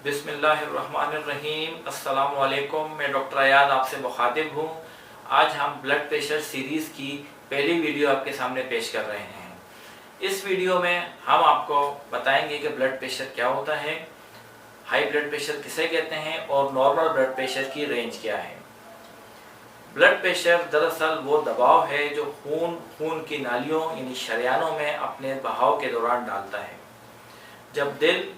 बिस्मिल्लाहिर्रहमानिर्रहीम। अस्सलामु अलैकुम। मैं डॉक्टर अयाद आपसे मुखातिब हूँ। आज हम ब्लड प्रेशर सीरीज़ की पहली वीडियो आपके सामने पेश कर रहे हैं। इस वीडियो में हम आपको बताएंगे कि ब्लड प्रेशर क्या होता है, हाई ब्लड प्रेशर किसे कहते हैं और नॉर्मल ब्लड प्रेशर की रेंज क्या है। ब्लड प्रेशर दरअसल वो दबाव है जो खून की नालियों यानी शरियानों में अपने बहाव के दौरान डालता है। जब दिल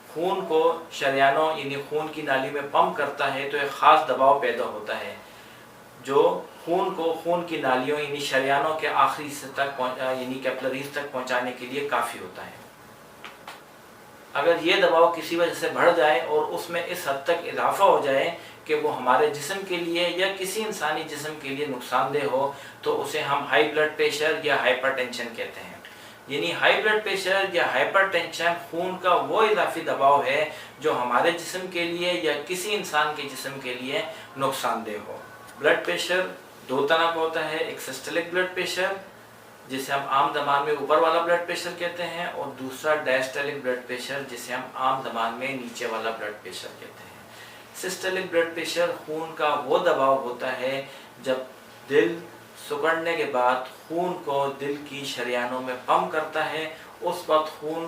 खून को शरियानों यानी खून की नाली में पंप करता है तो एक ख़ास दबाव पैदा होता है जो खून को खून की नालियों यानी शरियानों के आखिरी हिस्से तक यानी कैपिलरीज तक पहुंचाने के लिए काफ़ी होता है। अगर ये दबाव किसी वजह से बढ़ जाए और उसमें इस हद तक इजाफा हो जाए कि वो हमारे जिस्म के लिए या किसी इंसानी जिस्म के लिए नुकसानदेह हो तो उसे हम हाई ब्लड प्रेशर या हाइपरटेंशन कहते हैं। यानी हाई ब्लड प्रेशर या हाइपरटेंशन खून का वो इजाफी दबाव है जो हमारे जिस्म के लिए या किसी इंसान के जिस्म के लिए नुकसानदेह हो। ब्लड प्रेशर दो तरह का होता है, एक सिस्टोलिक ब्लड प्रेशर जिसे हम आम ज़बान में ऊपर वाला ब्लड प्रेशर कहते हैं और दूसरा डायस्टोलिक ब्लड प्रेशर जिसे हम आम ज़बान में नीचे वाला ब्लड प्रेशर कहते हैं। सिस्टोलिक ब्लड प्रेशर खून का वो दबाव होता है जब दिल सिकुड़ने के बाद खून को दिल की शरियानों में पंप करता है, उस वक्त खून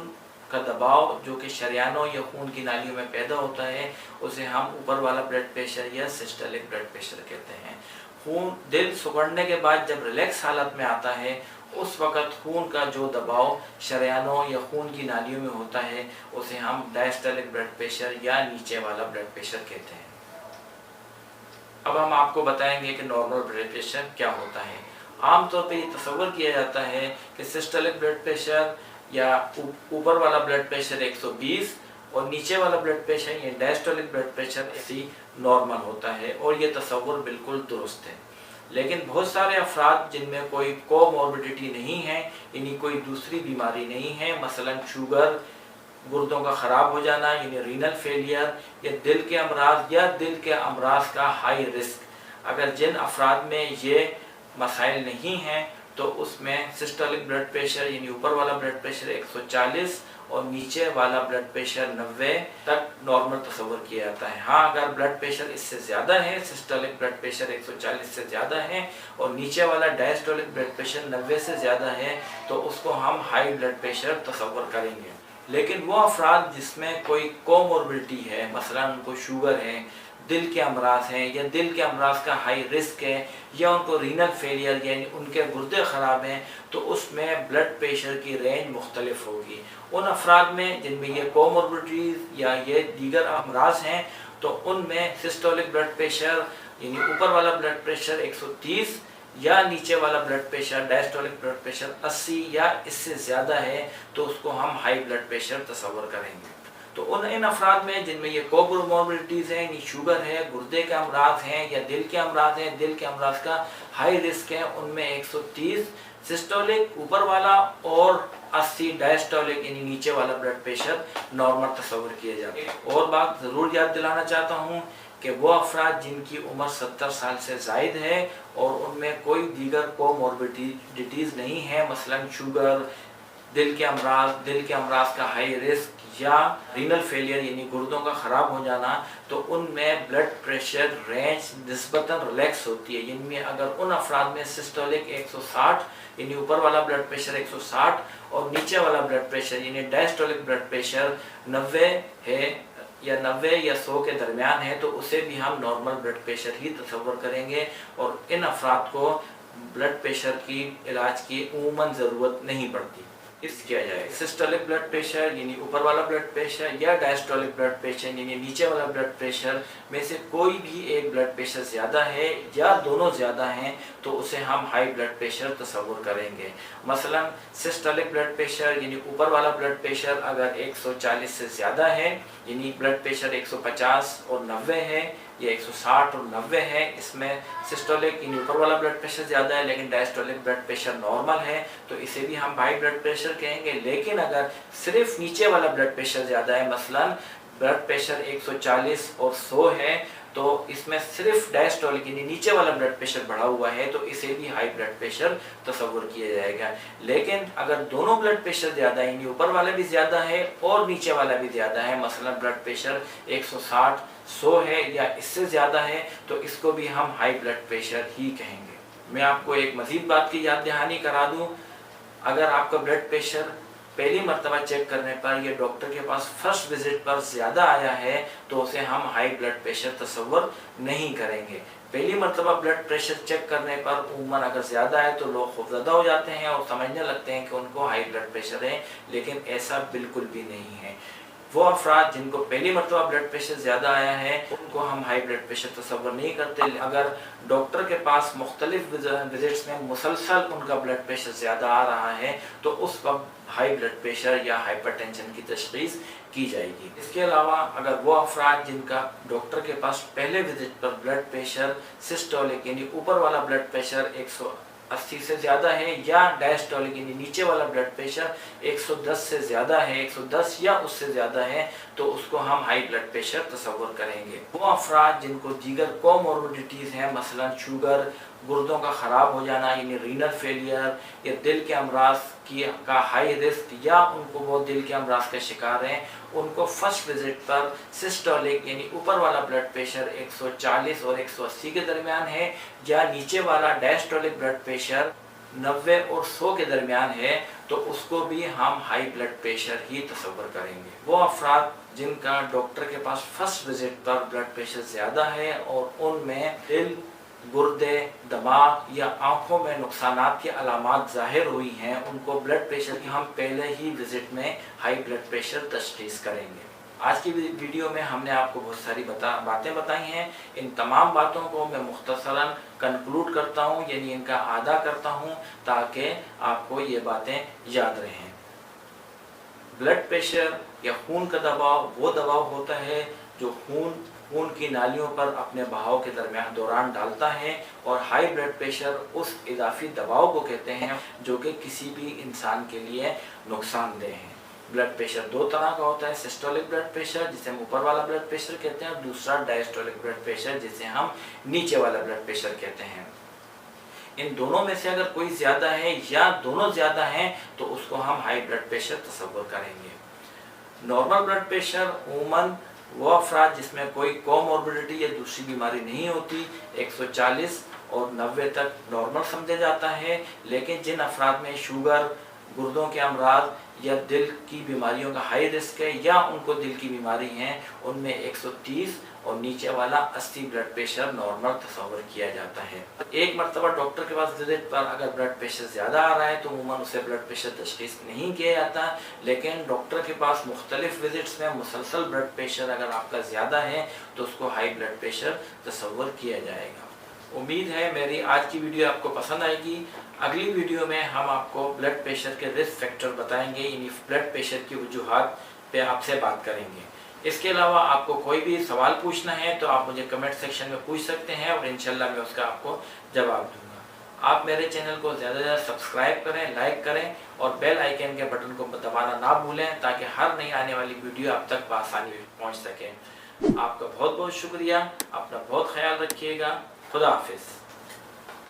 का दबाव जो कि शरियानों या खून की नालियों में पैदा होता है उसे हम ऊपर वाला ब्लड प्रेशर या सिस्टोलिक ब्लड प्रेशर कहते हैं। खून दिल सिकुड़ने के बाद जब रिलैक्स हालत में आता है उस वक़्त खून का जो दबाव शरियानों या खून की नालियों में होता है उसे हम डायस्टोलिक ब्लड प्रेशर या नीचे वाला ब्लड प्रेशर कहते हैं। अब हम आपको बताएंगे कि नॉर्मल ब्लड प्रेशर क्या होता है। आमतौर पर ये तस्वर किया जाता है कि सिस्टोलिक ब्लड प्रेशर या ऊपर वाला ब्लड प्रेशर 120 और नीचे वाला ब्लड प्रेशर या डायस्टोलिक ब्लड प्रेशर ऐसी नॉर्मल होता है और ये तस्वर बिल्कुल दुरुस्त है। लेकिन बहुत सारे अफराद जिनमें कोई कोमॉर्बिडिटी नहीं है यानी कोई दूसरी बीमारी नहीं है, मसलन शुगर, गुर्दों का ख़राब हो जाना यानी रीनल फेलियर या दिल के अमराज या दिल के अमराज का हाई रिस्क, अगर जिन अफराद में ये मसाइल नहीं हैं तो उसमें सिस्टोलिक ब्लड प्रेशर यानी ऊपर वाला ब्लड प्रेशर 140 और नीचे वाला ब्लड प्रेशर 90 तक नॉर्मल तस्वर किया जाता है। हाँ, अगर ब्लड प्रेशर इससे ज़्यादा है, सिस्टोलिक ब्लड प्रेशर 140 से ज़्यादा है और नीचे वाला डायस्टोलिक ब्लड प्रेशर 90 से ज़्यादा है तो उसको हम हाई ब्लड प्रेशर तस्वर करेंगे। लेकिन वो अफराद जिसमें कोई कोमॉर्बिडिटी है, मसलन उनको शुगर है, दिल के अमराज हैं या दिल के अमराज का हाई रिस्क है या उनको रीनल फेलियर यानी उनके गुर्दे ख़राब हैं तो उसमें ब्लड प्रेशर की रेंज मुख्तलिफ होगी। उन अफराद में जिनमें ये कोमॉर्बिडिटीज़ या ये दीगर अमराज हैं तो उनमें सिस्टोलिक ब्लड प्रेशर यानी ऊपर वाला ब्लड प्रेशर 130 या नीचे वाला blood pressure diastolic blood pressure 80 या इससे ज़्यादा है तो उसको हम हाई ब्लड प्रेशर तस्वर करेंगे। तो इन अफराद में जिनमें ये कोमॉर्बिडिटीज़ हैं, शुगर है, गुर्दे के अमराज हैं या दिल के अमराज हैं, दिल के अमराज का हाई रिस्क है, उनमें 130 सिस्टोलिक ऊपर वाला और 80 डायस्टोलिक यानी नीचे वाला ब्लड प्रेशर नॉर्मल तस्वर किए जाते हैं। और बात ज़रूर याद दिलाना चाहता हूँ कि वो अफराद जिनकी उम्र 70 साल से ज़ायद है और उनमें कोई दीगर कोमॉर्बिडिटीज़ नहीं है, मसलन शुगर, दिल के अमराज का हाई रिस्क या रीनल फेलियर यानी गुर्दों का ख़राब हो जाना, तो उनमें ब्लड प्रेशर रेंज निस्बतन रिलैक्स होती है। इनमें अगर उन अफराद में सिस्टोलिक 160 यानी ऊपर वाला ब्लड प्रेशर 160 और नीचे वाला ब्लड प्रेशर यानी डायस्टोलिक ब्लड प्रेशर 90 है या 90 या 100 के दरमियान है तो उसे भी हम नॉर्मल ब्लड प्रेशर ही तस्वर करेंगे और इन अफराद को ब्लड प्रेशर की इलाज की उमूमन ज़रूरत नहीं पड़ती। इस किया जाए सिस्टोलिक ब्लड प्रेशर यानी ऊपर वाला ब्लड प्रेशर या डायस्टोलिक ब्लड प्रेशर यानी नीचे वाला ब्लड प्रेशर में से कोई भी एक ब्लड प्रेशर ज़्यादा है या दोनों ज़्यादा हैं तो उसे हम हाई ब्लड प्रेशर तस्वर करेंगे। मसलन सिस्टोलिक ब्लड प्रेशर यानी ऊपर वाला ब्लड प्रेशर अगर 140 से ज़्यादा है यानी ब्लड प्रेशर 150 और 90 है या 160 और 90 है, इसमें सिस्टोलिक यानी ऊपर वाला ब्लड प्रेशर ज़्यादा है लेकिन डायस्टोलिक ब्लड प्रेशर नॉर्मल है तो इसे भी हम हाई ब्लड प्रेशर कहेंगे। लेकिन अगर सिर्फ नीचे वाला ब्लड प्रेशर ज़्यादा है, मसलन ब्लड प्रेशर 140 और 100 है तो इसमें सिर्फ डायस्टोलिक यानी नीचे वाला ब्लड प्रेशर बढ़ा हुआ है तो इसे भी हाई ब्लड प्रेशर तस्वुर किया जाएगा। लेकिन अगर दोनों ब्लड प्रेशर ज़्यादा यानी ऊपर वाला भी ज़्यादा है और नीचे वाला भी ज़्यादा है, मसलन ब्लड प्रेशर 160-100 है या इससे ज़्यादा है, तो इसको भी हम हाई ब्लड प्रेशर ही कहेंगे। मैं आपको एक मज़ीद बात की याद दहानी करा दूँ, अगर आपका ब्लड प्रेशर पहली मर्तबा चेक करने पर या डॉक्टर के पास फर्स्ट विजिट पर ज़्यादा आया है तो उसे हम हाई ब्लड प्रेशर तस्वुर नहीं करेंगे। पहली मर्तबा ब्लड प्रेशर चेक करने पर उम्र अगर ज़्यादा है तो लोग खौफज़दा हो जाते हैं और समझने लगते हैं कि उनको हाई ब्लड प्रेशर है, लेकिन ऐसा बिल्कुल भी नहीं है। वो अफराद जिनको पहली मरतबा ब्लड प्रेशर ज़्यादा आया है उनको हम हाई ब्लड प्रेशर तस्वुर नहीं करते। अगर डॉक्टर के पास मुख्तलिफ विजिट्स में मुसलसल उनका ब्लड प्रेशर ज़्यादा आ रहा है तो उस वक्त हाई ब्लड प्रेशर या हाइपरटेंशन की तशख़ीस की जाएगी। इसके अलावा अगर वो अफराद जिनका डॉक्टर के पास पहले विजिट पर ब्लड प्रेशर सिस्टोलिक यानी ऊपर वाला ब्लड प्रेशर 180 से ज़्यादा है या डायस्टोलिक यानी नीचे वाला ब्लड प्रेशर 110 से ज़्यादा है, 110 या उससे ज़्यादा है, तो उसको हम हाई ब्लड प्रेशर तस्वुर करेंगे। वो अफराद जिनको दीगर कोमोर्बिडिटीज़ हैं, मसलन शुगर, गुर्दों का ख़राब हो जाना यानी रीनल फेलियर या दिल के अमराज का हाई रिस्क या उनको वो दिल के अमराज का शिकार हैं, उनको फर्स्ट विजिट पर सिस्टोलिक यानी ऊपर वाला ब्लड प्रेशर 140 और 180 के दरमियान है या नीचे वाला डायस्टोलिक ब्लड प्रेशर 90 और 100 के दरमियान है, तो उसको भी हम हाई ब्लड प्रेशर ही तस्वुर करेंगे। वो अफराद जिनका डॉक्टर के पास फर्स्ट विजिट पर ब्लड प्रेशर ज़्यादा है और उनमें दिल, गुर्दे, दिमाग या आँखों में नुकसानात की अलामात ज़ाहिर हुई हैं, उनको ब्लड प्रेशर की हम पहले ही विज़िट में हाई ब्लड प्रेशर तशख़ीस करेंगे। आज की वीडियो में हमने आपको बहुत सारी बातें बताई हैं। इन तमाम बातों को मैं मुख्तसरन कंक्लूड करता हूँ यानी इनका आदा करता हूँ ताकि आपको ये बातें याद रहें। ब्लड प्रेशर या खून का दबाव वो दबाव होता है जो खून की नालियों पर अपने बहाव के दौरान डालता है, और हाई ब्लड प्रेशर उस इजाफी दबाव को कहते हैं जो कि किसी भी इंसान के लिए नुकसानदेह है। ब्लड प्रेशर दो तरह का होता है, सिस्टोलिक ब्लड प्रेशर जिसे हम ऊपर वाला ब्लड प्रेशर कहते हैं और दूसरा डायस्टोलिक ब्लड प्रेशर जिसे हम नीचे वाला ब्लड प्रेशर कहते हैं। इन दोनों में से अगर कोई ज़्यादा है या दोनों ज़्यादा हैं तो उसको हम हाई ब्लड प्रेशर तस्वुर करेंगे। नॉर्मल ब्लड प्रेशर उमूमन वो अफराद जिसमें कोई कोमोर्बिडिटी या दूसरी बीमारी नहीं होती 140 और 90 तक नॉर्मल समझा जाता है, लेकिन जिन अफराद में शुगर, गुर्दों के अमराज या दिल की बीमारियों का हाई रिस्क है या उनको दिल की बीमारी है, उनमें 130 और नीचे वाला 80 ब्लड प्रेशर नॉर्मल तस्वुर किया जाता है। एक मरतबा डॉक्टर के पास विजिट पर अगर ब्लड प्रेशर ज़्यादा आ रहा है तो उमूमन उसे ब्लड प्रेशर तशख़ीस नहीं किया जाता, लेकिन डॉक्टर के पास मुख्तलिफ विजिट्स में मुसलसल ब्लड प्रेशर अगर आपका ज़्यादा है तो उसको हाई ब्लड प्रेशर तस्वुर किया जाएगा। उम्मीद है मेरी आज की वीडियो आपको पसंद आएगी। अगली वीडियो में हम आपको ब्लड प्रेशर के रिस्क फैक्टर बताएंगे, यानी ब्लड प्रेशर की वजूहात पे आपसे बात करेंगे। इसके अलावा आपको कोई भी सवाल पूछना है तो आप मुझे कमेंट सेक्शन में पूछ सकते हैं और इंशाल्लाह मैं उसका आपको जवाब दूंगा। आप मेरे चैनल को ज़्यादा से ज़्यादा सब्सक्राइब करें, लाइक करें और बेल आइकन के बटन को दबाना ना भूलें ताकि हर नई आने वाली वीडियो आप तक आसानी पहुँच सके। आपका बहुत बहुत शुक्रिया, अपना बहुत ख्याल रखिएगा। खुदा हाफिज़।